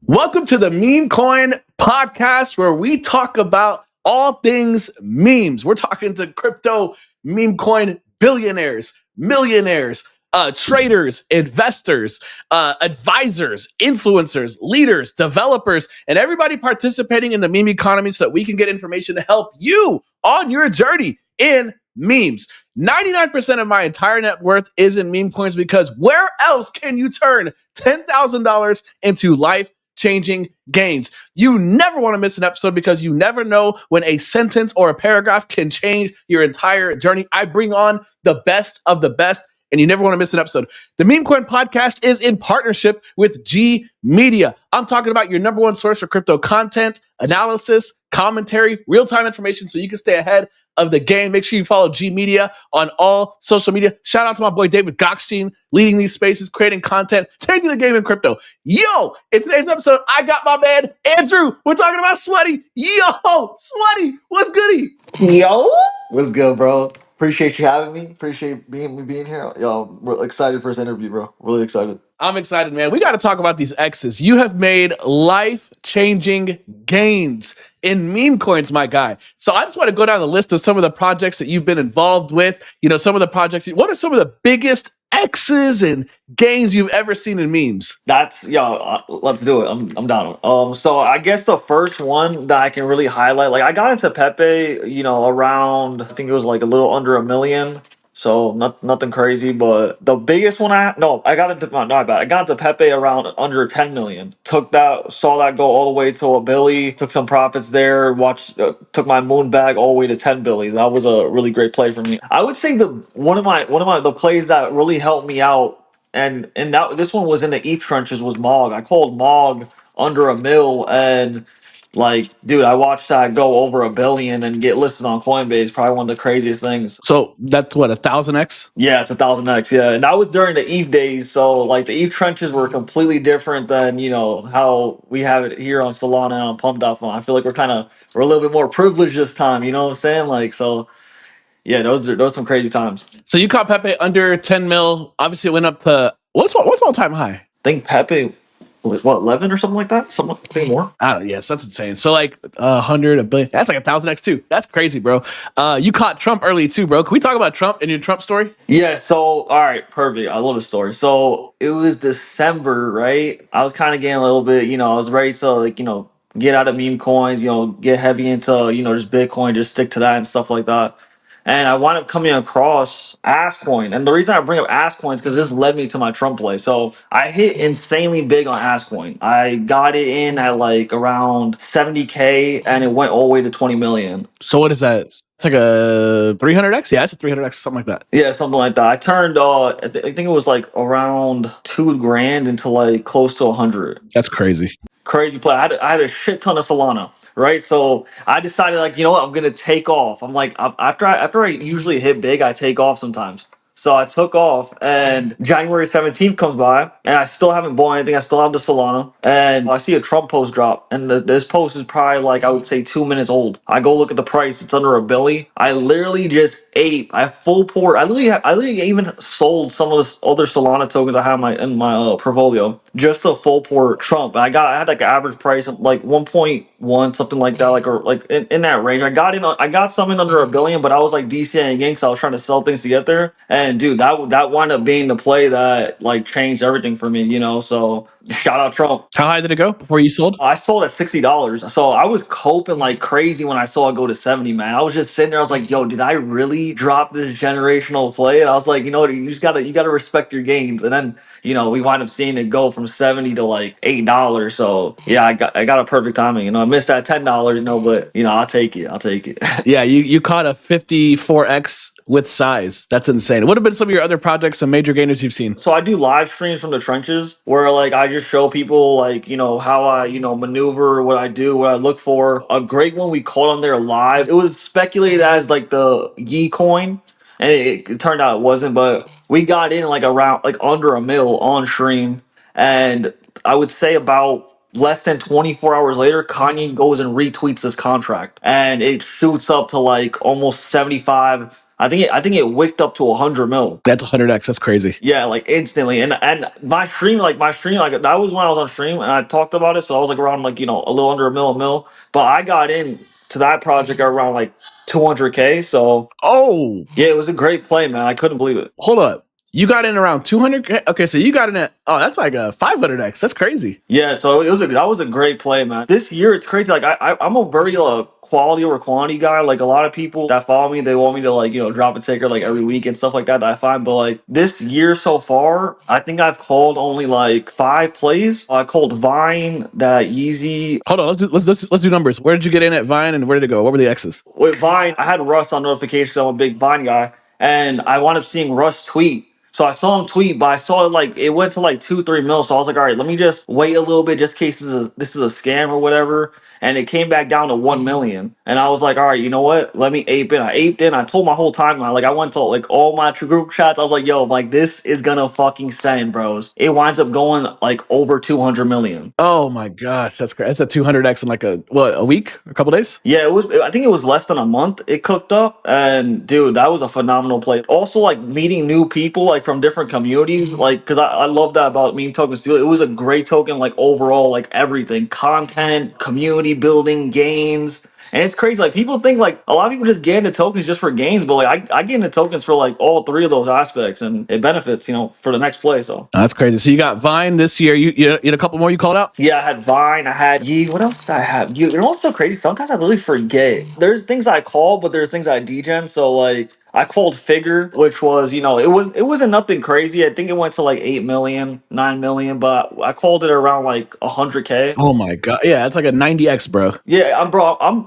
Welcome to the Memecoin podcast, where we talk about all things memes. We're talking to crypto Memecoin billionaires, millionaires, traders, investors, advisors, influencers, leaders, developers, and everybody participating in the meme economy so that we can get information to help you on your journey in memes. 99% of my entire net worth is in meme coins, because where else can you turn $10,000 into life changing gains? You never want to miss an episode, because you never know when a sentence or a paragraph can change your entire journey. I bring on the best of the best, and you never want to miss an episode. The Memecoin podcast is in partnership with G Media. I'm talking about your number one source for crypto content, analysis, commentary, real-time information, so you can stay ahead of the game. Make sure you follow G Media on all social media. Shout out to my boy David Gockstein, leading these spaces, creating content, taking the game in crypto. Yo, in today's episode, I got my man Andrew. We're talking about Sweaty. Yo, Sweaty, what's goody? Yo, what's good, bro? Appreciate you having me. Appreciate me being here. Yo, we're excited for this interview, bro. Really excited. I'm excited, man. We got to talk about these X's. You have made life-changing gains in meme coins, my guy. So I just want to go down the list of some of the projects that you've been involved with. You know, some of the projects. What are some of the biggest X's and gains you've ever seen in memes? Let's do it. I'm down. So I guess the first one that I can really highlight, like I got into Pepe, around I think it was like a little under 1 million. So nothing crazy, but the biggest one I got into not bad. I got into Pepe around under 10 million. Saw that go all the way to a Billy. Took some profits there. Took my moon bag all the way to 10 Billy. That was a really great play for me. I would say the plays that really helped me out, and that this one was in the ETH trenches, was Mog. I called Mog under a mil, and like, dude, I watched that go over 1 billion and get listed on Coinbase. Probably one of the craziest things. So that's what, 1,000x? Yeah, it's 1,000x. Yeah, and that was during the ETH days. So like the ETH trenches were completely different than how we have it here on Solana and on Pump.fun. I feel like we're a little bit more privileged this time. You know what I'm saying? Like, so yeah, those are some crazy times. So you caught Pepe under 10 mil. Obviously, it went up to what's all time high? I think Pepe was what, 11 or something like that. Something more. I don't know. Yes, that's insane. So like 100, a billion. That's like 1,000x too. That's crazy, bro. You caught Trump early too, bro. Can we talk about Trump and your Trump story? Yeah, so all right, perfect. I love the story. So it was December, right? I was kind of getting a little bit, I was ready to get out of meme coins, get heavy into, just Bitcoin, just stick to that and stuff like that. And I wound up coming across Asscoin. And the reason I bring up Asscoin is because this led me to my Trump play. So I hit insanely big on Asscoin. I got it in at like around 70K, and it went all the way to 20 million. So what is that? It's like a 300x? Yeah, it's a 300x, something like that. Yeah, something like that. I turned, I think it was like around 2 grand into like close to 100. That's crazy. Crazy play. I had a shit ton of Solana, right? So I decided, like, you know what, I'm gonna take off. I'm like, after I usually hit big, I take off sometimes. So I took off, and January 17th comes by, and I still haven't bought anything. I still have the Solana, and I see a Trump post drop, and this post is probably like, I would say, 2 minutes old. I go look at the price; it's under a billy. I literally just ate. I full port. I literally even sold some of the other Solana tokens I have in my portfolio just a full port Trump. I had like an average price of like 1.1, something like that, like in that range. I got some in under a billion, but I was like DCing again because I was trying to sell things to get there. And dude, that wound up being the play that like changed everything for me. So shout out Trump. How high did it go before you sold? I sold at $60. So I was coping like crazy when I saw it go to 70, man. I was just sitting there. I was like, yo, did I really drop this generational play? And I was like, you gotta respect your gains. And then, we wind up seeing it go from 70 to like $8. So yeah, I got a perfect timing. I missed that $10, but I'll take it. I'll take it. Yeah, you caught a 54x with size. That's insane. What have been some of your other projects and major gainers you've seen? So I do live streams from the trenches where like I just show people like, how I, maneuver, what I do, what I look for. A great one we caught on there live. It was speculated as like the Yi coin, and it turned out it wasn't, but we got in like around like under a mil on stream, and I would say about less than 24 hours later, Kanye goes and retweets this contract, and it shoots up to like almost 75 I think it wicked up to 100 mil. That's 100x. That's crazy. Yeah, like instantly. And my stream, like that was when I was on stream and I talked about it. So I was like around like, a little under a mil. But I got in to that project around like 200K. So Oh, yeah, it was a great play, man. I couldn't believe it. hold up. You got in around 200. Okay, so you got in at, oh, that's like a 500x. That's crazy. Yeah, so that was a great play, man. This year it's crazy. Like I'm a very quality over quantity guy. Like a lot of people that follow me, they want me to like drop a ticker like every week and stuff like that. That I find, but like this year so far, I think I've called only like 5 plays. I called Vine, that Yeezy. Hold on, let's do numbers. Where did you get in at Vine and where did it go? What were the X's? With Vine, I had Russ on notifications. I'm a big Vine guy, and I wound up seeing Russ tweet. So I saw him tweet, but I saw it like it went to like 2-3 mil. So I was like, all right, let me just wait a little bit, just in case this is a scam or whatever. And it came back down to 1 million, and I was like, all right, you know what? Let me ape in. I aped in. I told my whole timeline. Like I went to like all my group chats. I was like, yo, like this is gonna fucking send, bros. It winds up going like over 200 million. Oh my gosh, that's crazy. That's a 200x in like a week, a couple days. Yeah, it was. I think it was less than a month. It cooked up, and dude, that was a phenomenal play. Also, like meeting new people, like from different communities, like because I love that about meme tokens too. It was a great token, like overall, like everything, content, community building, gains. And it's crazy. Like people think like a lot of people just get into tokens just for gains, but like I get into tokens for like all three of those aspects, and it benefits, for the next play. So Oh, that's crazy. So you got Vine this year. You had a couple more you called out. yeah, I had Vine. I had Yee. What else did I have? You know what's so crazy? Sometimes I literally forget. There's things I call, but there's things I degen. So like I called Figure, which was, it wasn't nothing crazy. I think it went to like 8 million, 9 million, but I called it around like 100K. Oh my god, yeah, it's like a 90x, bro. Yeah,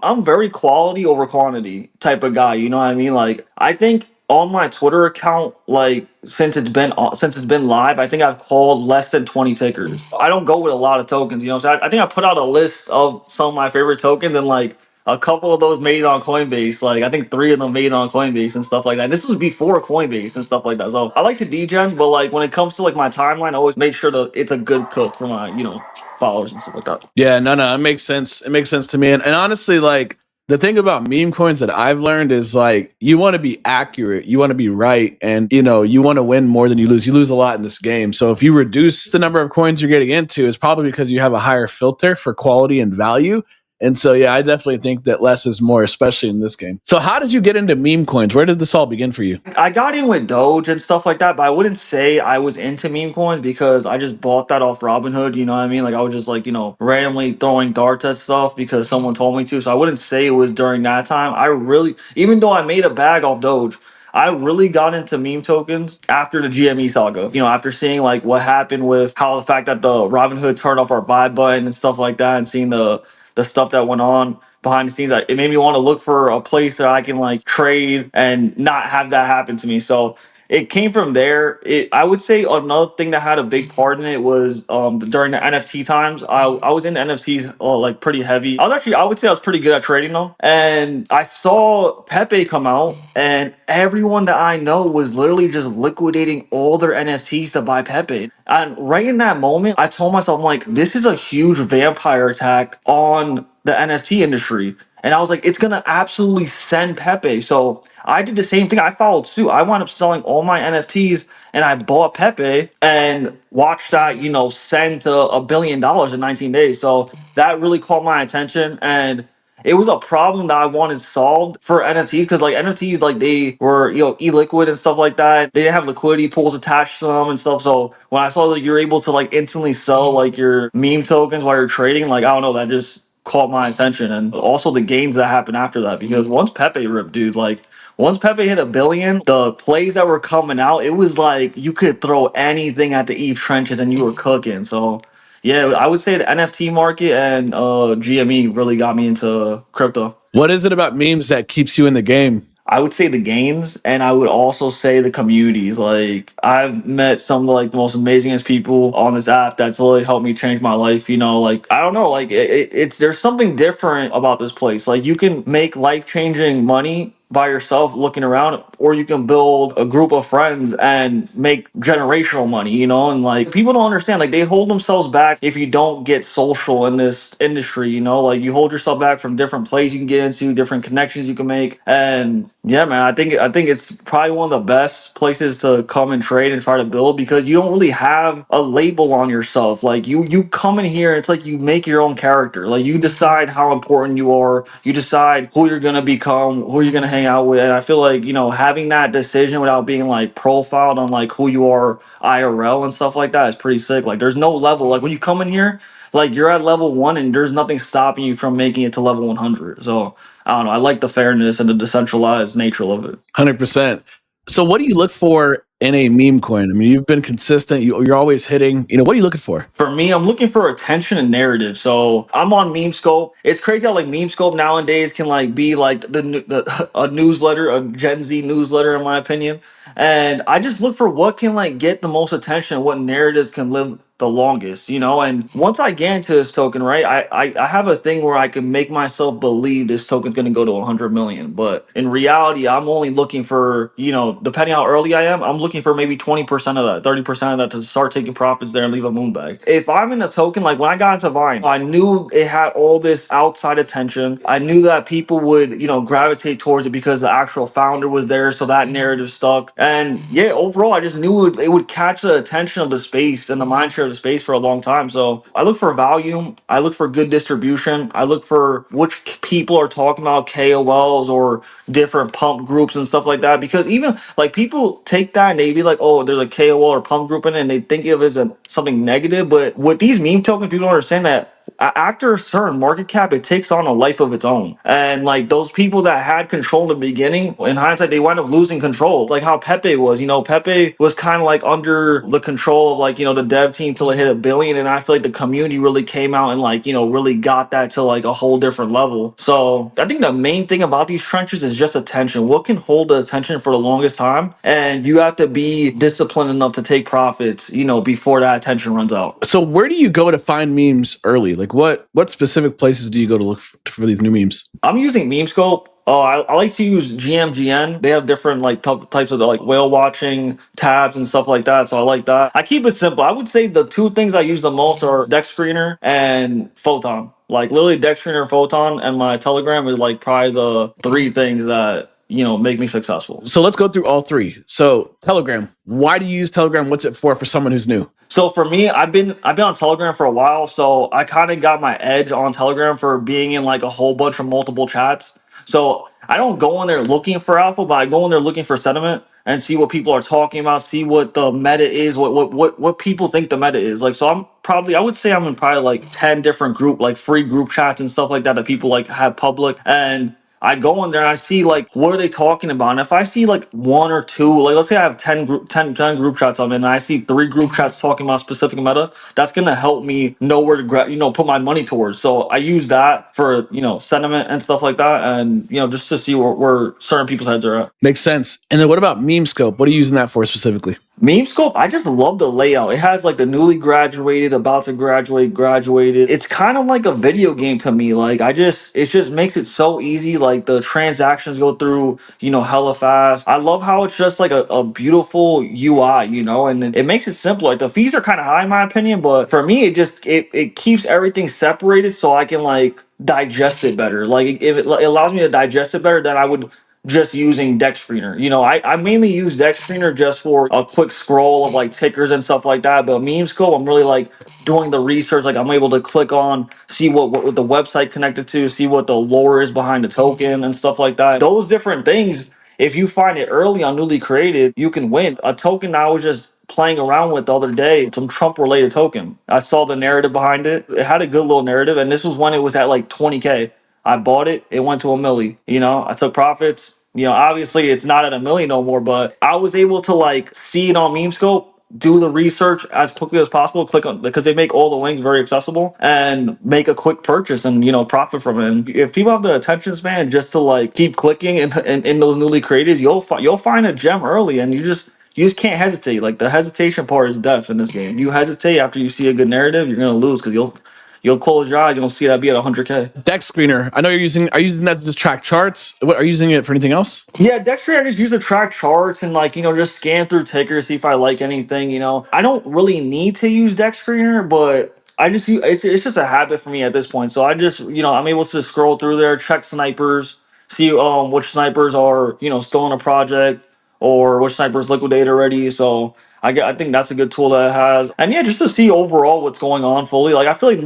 I'm very quality over quantity type of guy. You know what I mean? Like I think on my Twitter account, like since it's been live, I think I've called less than 20 tickers. I don't go with a lot of tokens. So I think I put out a list of some of my favorite tokens, and like a couple of those made it on Coinbase. Like I think 3 of them made it on Coinbase and stuff like that. And this was before Coinbase and stuff like that. So I like to degen, but like when it comes to like my timeline, I always make sure that it's a good cook for my followers and stuff like that. Yeah, no, it makes sense. It makes sense to me. And honestly, like the thing about meme coins that I've learned is like you want to be accurate, you want to be right, and you want to win more than you lose. You lose a lot in this game. So if you reduce the number of coins you're getting into, it's probably because you have a higher filter for quality and value. And so yeah, I definitely think that less is more, especially in this game. So how did you get into meme coins? Where did this all begin for you? I got in with Doge and stuff like that, but I wouldn't say I was into meme coins because I just bought that off Robinhood. You know what I mean? Like I was just like, randomly throwing darts at stuff because someone told me to. So I wouldn't say it was during that time. I really, even though I made a bag off Doge, I really got into meme tokens after the GME saga. After seeing like what happened with how the fact that the Robinhood turned off our buy button and stuff like that, and seeing the stuff that went on behind the scenes, it made me want to look for a place that I can like trade and not have that happen to me. So it came from there. I would say another thing that had a big part in it was during the NFT times. I was into NFTs like pretty heavy. I would say I was pretty good at trading them. And I saw Pepe come out, and everyone that I know was literally just liquidating all their NFTs to buy Pepe. And right in that moment, I told myself, I'm like, this is a huge vampire attack on the NFT industry. And I was like, it's gonna absolutely send Pepe. So I did the same thing. I followed suit. I wound up selling all my NFTs and I bought Pepe and watched that, send to $1 billion in 19 days. So that really caught my attention. And it was a problem that I wanted solved for NFTs because like NFTs, like they were, illiquid and stuff like that. They didn't have liquidity pools attached to them and stuff. So when I saw that you're able to like instantly sell like your meme tokens while you're trading, like I don't know, that just caught my attention. And also the gains that happened after that, because once Pepe ripped, dude, like once Pepe hit 1 billion, the plays that were coming out, it was like you could throw anything at the Eve trenches and you were cooking. So yeah, I would say the NFT market and GME really got me into crypto. What is it about memes that keeps you in the game? I would say the gains, and I would also say the communities. Like I've met some of like the most amazingest people on this app that's really helped me change my life. Like I don't know, like it's there's something different about this place. Like you can make life changing money by yourself looking around, or you can build a group of friends and make generational money, you know? And like people don't understand, like they hold themselves back if you don't get social in this industry, you know? Like you hold yourself back from different plays you can get into, different connections you can make. And yeah, man, I think it's probably one of the best places to come and trade and try to build, because you don't really have a label on yourself. Like you come in here, it's like you make your own character. Like you decide how important you are, you decide who you're gonna become, who you're gonna hang out with. And I feel like, you know, having that decision without being like profiled on like who you are IRL and stuff like that is pretty sick. Like there's no level. Like when you come in here, like you're at level 1 and there's nothing stopping you from making it to level 100. So I don't know. I like the fairness and the decentralized nature of it. 100%. So what do you look for in a meme coin? I mean, you've been consistent. You're always hitting. You know, what are you looking for? For me, I'm looking for attention and narrative. So I'm on Memescope. It's crazy how like Memescope nowadays can like be like a newsletter, a Gen Z newsletter, in my opinion. And I just look for what can like get the most attention, what narratives can live the longest, you know. And once I get into this token, right, I have a thing where I can make myself believe this token's going to go to 100 million, but in reality I'm only looking for, you know, depending how early I am, I'm looking for maybe 20% of that, 30% of that to start taking profits there and leave a moon bag. If I'm in a token, like when I got into Vine, I knew it had all this outside attention. I knew that people would, you know, gravitate towards it because the actual founder was there, so that narrative stuck. And yeah, overall I just knew it would catch the attention of the space and the mind share of the space for a long time. So I look for volume, I look for good distribution, I look for which people are talking about, KOLs or different pump groups and stuff like that. Because even like people take that and they be like, oh, there's a KOL or pump group in it, and they think of it as something negative. But with these meme tokens, people don't understand that after a certain market cap, it takes on a life of its own. And like those people that had control in the beginning, in hindsight, they wind up losing control. Like how Pepe was, you know, Pepe was kind of like under the control of like, you know, the dev team till it hit 1 billion. And I feel like the community really came out and like, you know, really got that to like a whole different level. So I think the main thing about these trenches is just attention. What can hold the attention for the longest time? And you have to be disciplined enough to take profits, you know, before that attention runs out. So where do you go to find memes early? Like what specific places do you go to look for these new memes? I'm using Memescope. Oh, I like to use GMGN. They have different like types of like whale watching tabs and stuff like that. So I like that. I keep it simple. I would say the two things I use the most are Deck Screener and Photon. Like literally Deck Screener, Photon, and my Telegram is like probably the three things that, you know, make me successful. So let's go through all three. So Telegram. Why do you use Telegram? What's it for someone who's new? So for me, I've been on Telegram for a while, so I kind of got my edge on Telegram for being in like a whole bunch of multiple chats. So I don't go in there looking for alpha, but I go in there looking for sentiment and see what people are talking about, see what the meta is, what people think the meta is. Like, so I would say I'm in probably like 10 different like free group chats and stuff like that people like have public. And I go in there and I see like what are they talking about, and if I see like one or two, like let's say I have 10 group chats on it, and I see 3 group chats talking about specific meta, that's gonna help me know where to put my money towards. So I use that for, you know, sentiment and stuff like that, and you know, just to see where certain people's heads are at. Makes sense. And then what about Memescope? What are you using that for specifically? Memescope, I just love the layout. It has like the newly graduated, about to graduate, graduated. It's kind of like a video game to me. Like it just makes it so easy. Like the transactions go through, you know, hella fast. I love how it's just like a beautiful UI, you know, and it makes it simple. Like the fees are kind of high in my opinion, but for me, it keeps everything separated so I can like digest it better. Like if it allows me to digest it better than I would just using Deck Screener. You know, I mainly use Deck Screener just for a quick scroll of like tickers and stuff like that. But Memescope, I'm really like doing the research. Like I'm able to click on, see what the website connected to, see what the lore is behind the token and stuff like that. Those different things, if you find it early on newly created, you can win. A token I was just playing around with the other day, some Trump related token. I saw the narrative behind it. It had a good little narrative, and this was when it was at like 20K. I bought it, it went to 1 million. You know, I took profits. You know, obviously it's not at 1 million no more, but I was able to like see it on Memescope, do the research as quickly as possible, click on, because they make all the links very accessible, and make a quick purchase and, you know, profit from it. And if people have the attention span just to like keep clicking in those newly created, you'll find a gem early, and you just can't hesitate. Like the hesitation part is death in this game. You hesitate after you see a good narrative, you're gonna lose because you'll you'll close your eyes, you'll see that be at 100K. Dex screener. I know are you using that to just track charts? What are you using it for anything else? Yeah, Dexter, I just use to track charts and like, just scan through tickers, see if I like anything. I don't really need to use Dex Screener, but I just use it's just a habit for me at this point. So I just, I'm able to scroll through there, check snipers, see which snipers are, still in a project or which snipers liquidated already. So I think that's a good tool that it has. And yeah, just to see overall what's going on fully. Like I feel like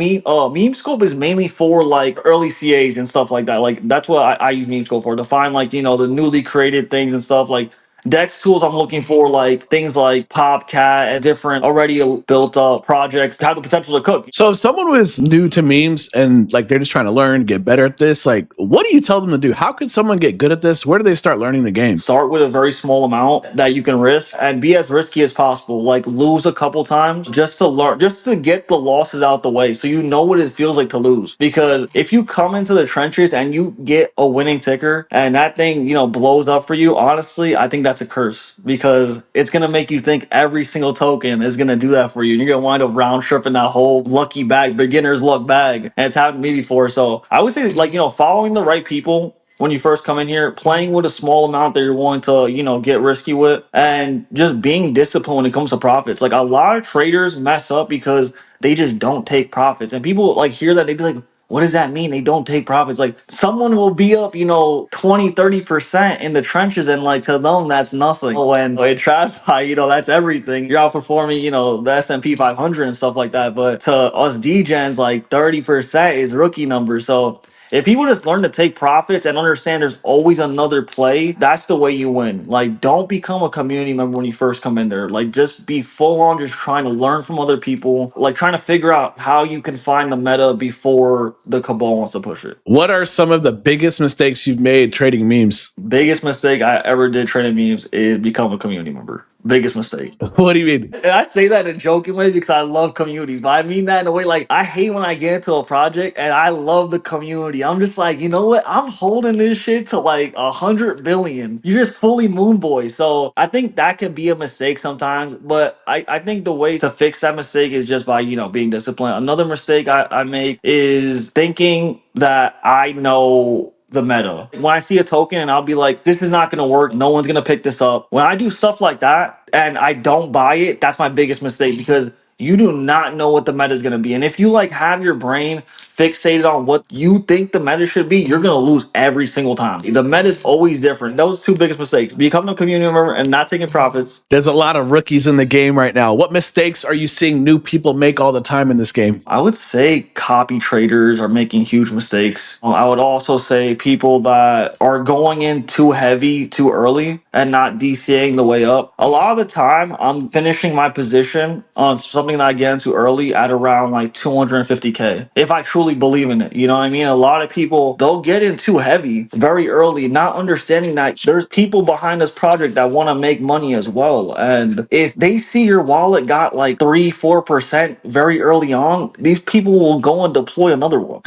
meme scope is mainly for like early CAs and stuff like that. Like that's what I use meme scope for, to find like, the newly created things and stuff. Like Dex tools, I'm looking for like things like Popcat and different already built up projects have the potential to cook. So if someone was new to memes and like they're just trying to learn, get better at this, like what do you tell them to do? How could someone get good at this? Where do they start learning the game? Start with a very small amount that you can risk and be as risky as possible. Like lose a couple times just to learn, just to get the losses out the way so you know what it feels like to lose. Because if you come into the trenches and you get a winning ticker and that thing, blows up for you, honestly, I think that's a curse because it's going to make you think every single token is going to do that for you. And you're going to wind up round tripping that whole lucky bag, beginner's luck bag. And it's happened to me before. So I would say like, following the right people when you first come in here, playing with a small amount that you're willing to, get risky with, and just being disciplined when it comes to profits. Like a lot of traders mess up because they just don't take profits. And people like hear that, they be like, what does that mean? They don't take profits. Like someone will be up, 20-30% in the trenches, and like to them, that's nothing. When it TradFi, that's everything. You're outperforming, the S&P 500 and stuff like that. But to us degens, like 30% is rookie numbers. So if people just learn to take profits and understand there's always another play, that's the way you win. Like, don't become a community member when you first come in there. Like, just be full on just trying to learn from other people, like trying to figure out how you can find the meta before the cabal wants to push it. What are some of the biggest mistakes you've made trading memes? Biggest mistake I ever did trading memes is become a community member. Biggest mistake. What do you mean? And I say that in a joking way because I love communities, but I mean that in a way like I hate when I get into a project and I love the community. I'm just like, you know what? I'm holding this shit to like 100 billion. You're just fully moon boy. So I think that could be a mistake sometimes, but I think the way to fix that mistake is just by, being disciplined. Another mistake I make is thinking that I know the meta. When I see a token and I'll be like, this is not going to work. No one's going to pick this up. When I do stuff like that and I don't buy it, that's my biggest mistake because you do not know what the meta is going to be. And if you like have your brain fixated on what you think the meta should be, you're going to lose every single time. The meta is always different. Those two biggest mistakes, becoming a community member and not taking profits. There's a lot of rookies in the game right now. What mistakes are you seeing new people make all the time in this game? I would say copy traders are making huge mistakes. I would also say people that are going in too heavy too early and not DCAing the way up. A lot of the time, I'm finishing my position on something that I get into early at around like 250K if I truly believe in it. You know what I mean? A lot of people, they'll get in too heavy very early, not understanding that there's people behind this project that want to make money as well. And if they see your wallet got like 3-4% very early on, these people will go and deploy another one.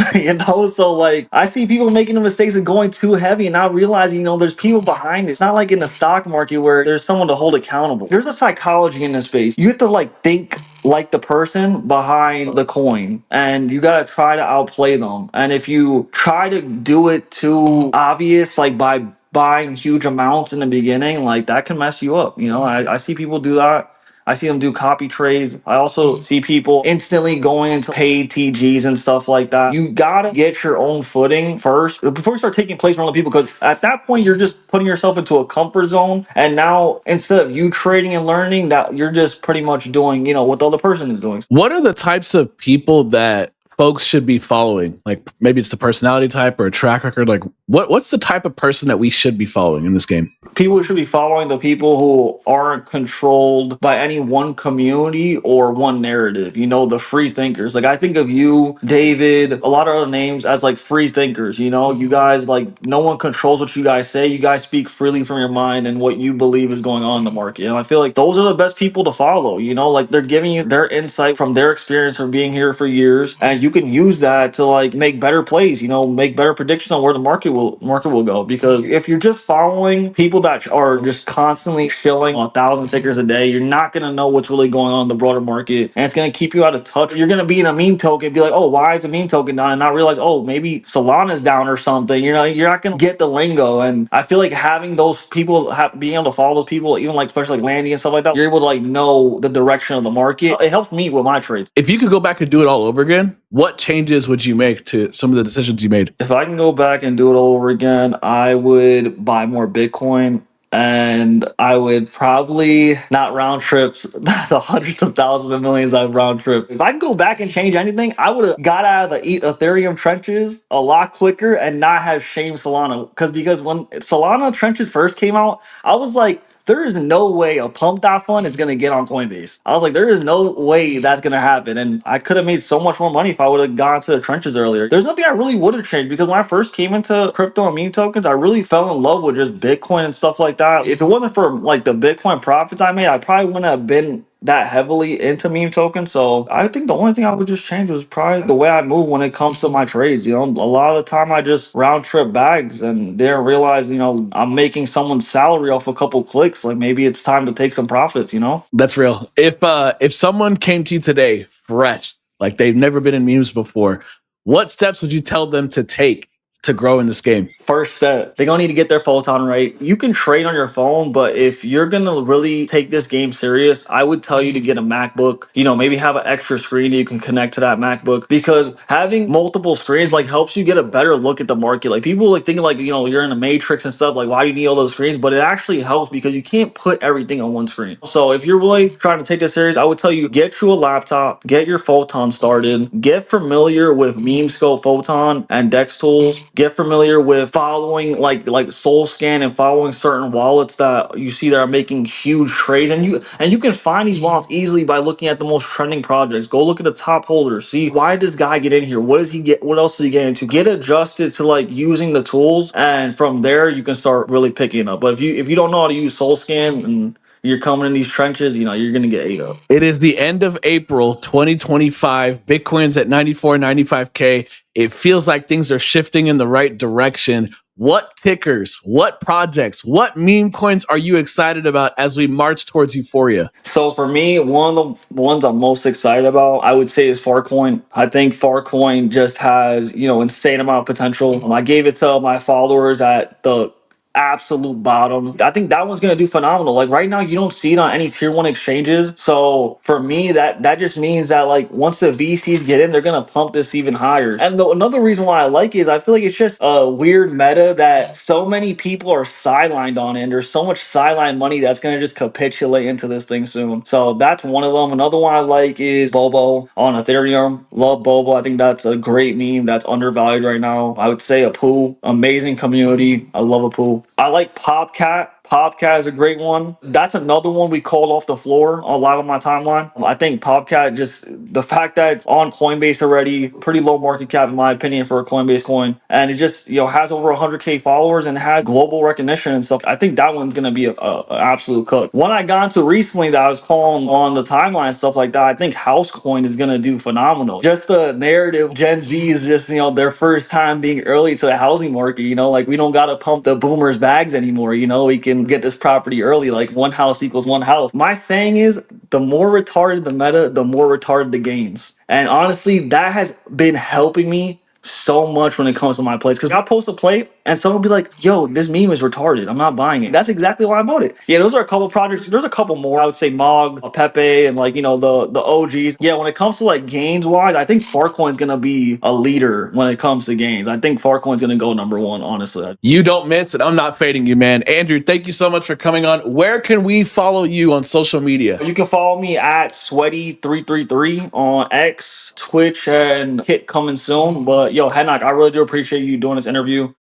So like I see people making the mistakes of going too heavy and not realizing, there's people behind it. It's not like in the stock market where there's someone to hold accountable. There's a psychology in this space. You have to like think like the person behind the coin, and you gotta try to outplay them. And if you try to do it too obvious, like by buying huge amounts in the beginning, like that can mess you up. I see people do that. I see them do copy trades. I also see people instantly going into paid TGs and stuff like that. You gotta get your own footing first before you start taking place from other people, because at that point you're just putting yourself into a comfort zone. And now instead of you trading and learning, that you're just pretty much doing, what the other person is doing. What are the types of people that folks should be following? Like maybe it's the personality type or a track record. Like what's the type of person that we should be following in this game? People should be following the people who aren't controlled by any one community or one narrative. The free thinkers. Like I think of you, David, a lot of other names as like free thinkers. You guys, like no one controls what you guys say. You guys speak freely from your mind and what you believe is going on in the market. And I feel like those are the best people to follow. Like they're giving you their insight from their experience from being here for years, and you can use that to like make better plays, make better predictions on where the market will go. Because if you're just following people that are just constantly shilling 1,000 tickers a day, you're not gonna know what's really going on in the broader market, and it's gonna keep you out of touch. You're gonna be in a meme token, be like, oh, why is the meme token down, and not realize, oh, maybe Solana's down or something. You're not gonna get the lingo, and I feel like having those people, being able to follow those people, even like especially like Landy and stuff like that, you're able to like know the direction of the market. It helps me with my trades. If you could go back and do it all over again, what changes would you make to some of the decisions you made? If I can go back and do it all over again, I would buy more Bitcoin, and I would probably not round trips the hundreds of thousands of millions I've round trip. If I can go back and change anything, I would have got out of the Ethereum trenches a lot quicker and not have shamed Solana. Because when Solana trenches first came out, I was like, there is no way a pump.fund is going to get on Coinbase. I was like, there is no way that's going to happen. And I could have made so much more money if I would have gone to the trenches earlier. There's nothing I really would have changed, because when I first came into crypto and meme tokens, I really fell in love with just Bitcoin and stuff like that. If it wasn't for like the Bitcoin profits I made, I probably wouldn't have been that heavily into meme tokens. So I think the only thing I would just change was probably the way I move when it comes to my trades. A lot of the time I just round trip bags and didn't realize, I'm making someone's salary off a couple clicks. Like maybe it's time to take some profits. That's real. If someone came to you today fresh, like they've never been in memes before, what steps would you tell them to take to grow in this game? First step, they're gonna need to get their photon right. You can trade on your phone, but if you're gonna really take this game serious, I would tell you to get a MacBook. Maybe have an extra screen that you can connect to that MacBook, because having multiple screens like helps you get a better look at the market. Like people like thinking like you're in a matrix and stuff, like why do you need all those screens? But it actually helps because you can't put everything on one screen. So if you're really trying to take this serious, I would tell you get you a laptop, get your photon started, get familiar with MemeScope Photon and Dex tools, get familiar with following like SoulScan and following certain wallets that you see that are making huge trades, and you can find these wallets easily by looking at the most trending projects. Go look at the top holders, see why did this guy get in here, what does he get, what else did he get into, get adjusted to like using the tools, and from there you can start really picking up. But if you don't know how to use SoulScan and you're coming in these trenches, you're gonna get ate up. It is the end of April 2025. Bitcoin's at 94.95K. It feels like things are shifting in the right direction. What tickers, what projects, what meme coins are you excited about as we march towards euphoria? So for me, one of the ones I'm most excited about, I would say, is Farcoin. I think Farcoin just has, insane amount of potential. I gave it to my followers at the absolute bottom. I think that one's gonna do phenomenal. Like right now, you don't see it on any tier one exchanges. So for me, that just means that like once the VCs get in, they're gonna pump this even higher. And another reason why I like it is I feel like it's just a weird meta that so many people are sidelined on it, and there's so much sideline money that's gonna just capitulate into this thing soon. So that's one of them. Another one I like is Bobo on Ethereum. Love Bobo. I think that's a great meme that's undervalued right now. I would say a Poo, amazing community. I love a Poo. I like Popcat. Popcat is a great one. That's another one we called off the floor a lot on my timeline. I think Popcat, just the fact that it's on Coinbase already, pretty low market cap in my opinion for a Coinbase coin, and it just has over 100K followers and has global recognition and stuff. I think that one's gonna be a absolute cook. One I got into recently that I was calling on the timeline and stuff like that, I think Housecoin is gonna do phenomenal. Just the narrative, Gen Z is just their first time being early to the housing market. Like we don't gotta pump the boomers bags anymore. We can get this property early. Like one house equals one house. My saying is, the more retarded the meta, the more retarded the gains. And honestly, that has been helping me so much when it comes to my plays, because I'll post a play and someone will be like, yo, this meme is retarded, I'm not buying it. That's exactly why I bought it. Yeah, those are a couple projects. There's a couple more. I would say Mog, Pepe, and the OGs. Yeah, when it comes to like gains wise, I think Farcoin's gonna be a leader when it comes to gains. I think Farcoin's gonna go number one, honestly. You don't miss, and I'm not fading you, man. Andrew, thank you so much for coming on. Where can we follow you on social media? You can follow me at Sweaty333 on X, Twitch, and Kit coming soon. But yo, Hednock, I really do appreciate you doing this interview.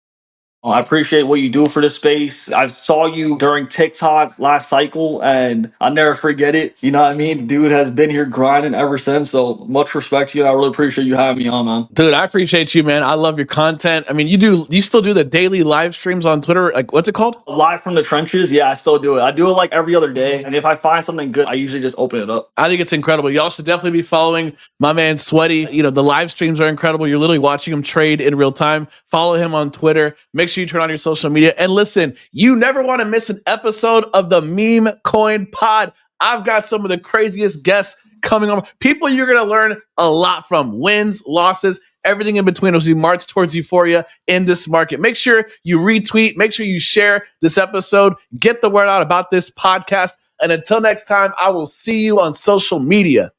I appreciate what you do for the space. I saw you during TikTok last cycle and I'll never forget it. You know what I mean? Dude has been here grinding ever since. So much respect to you. I really appreciate you having me on, man. Dude, I appreciate you, man. I love your content. I mean, you still do the daily live streams on Twitter? Like, what's it called? Live from the trenches. Yeah, I still do it. I do it like every other day. And if I find something good, I usually just open it up. I think it's incredible. Y'all should definitely be following my man Sweaty. You know, the live streams are incredible. You're literally watching him trade in real time. Follow him on Twitter. Make sure you turn on your social media. And listen, you never want to miss an episode of the Memecoin Pod. I've got some of the craziest guests coming on. People you're going to learn a lot from. Wins, losses, everything in between as we march towards euphoria in this market. Make sure you retweet. Make sure you share this episode. Get the word out about this podcast. And until next time, I will see you on social media.